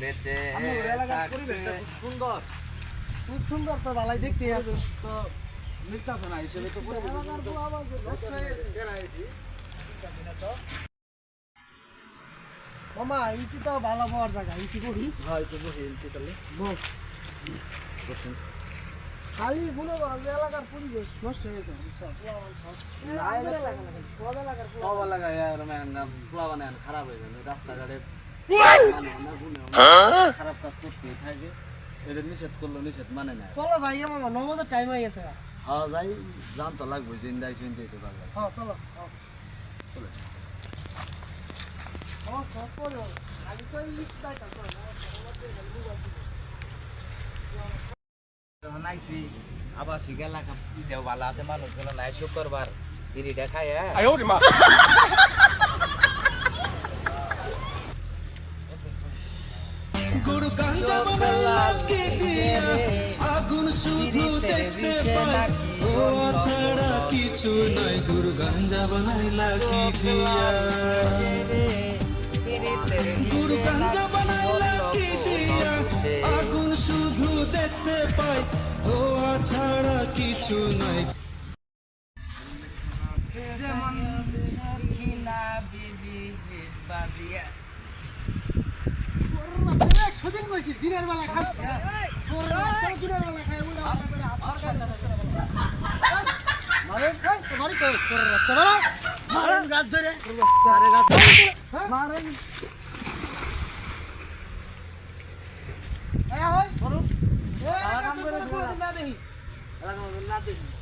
বেঁচে সুন্দর, খুব সুন্দর তো ভালাই দেখতে আছে তো মিলতাছে না হিসেবে তো মামা ইটি তো ভালো পাওয়ার জায়গা ইটি করি হ্যাঁ ইটি করি ইটি তাহলে বল খালি বলো এলাকার পরিবেশ নষ্ট হয়ে গেছে সব এলাকায় খারাপ হয়ে যায় রাস্তাঘাটে খারাপ কাজ করতেই থাকে এদের নিষেধ করলো নিষেধ মানে না চলো যাই মামা নমাজের টাইম হয়ে গেছে হ্যাঁ যাই জান তো লাগবে জিন্দাই শুনতে দিতে পারবে হ্যাঁ চলো চলো আইসি আবার শিখেলা ইটাও ভালো আছে মানুষগুলো নাই শুক্রবার বিড়িটা খায় গুরু গাঞ্জা বানাইলাকি দিয়া আগুন শুধু দেখতে পাই ও ছাড়া কিছু নাই গুরু গাঞ্জা বানাইলাকি দিয়া গুরু গাঞ্জা বানাইলাকি দিয়া আগুন শুধু দেখতে পাই ও ছাড়া কিছু নাই যেমন কিনা বিবি বাজিয়া সেদিন কইছি দিনের বেলা খাচ্ছি দিনের বেলা খাই মারেন তোমারই তো বাচ্চা মারেন গাছ ধরে মারেন এলাকা না দেখি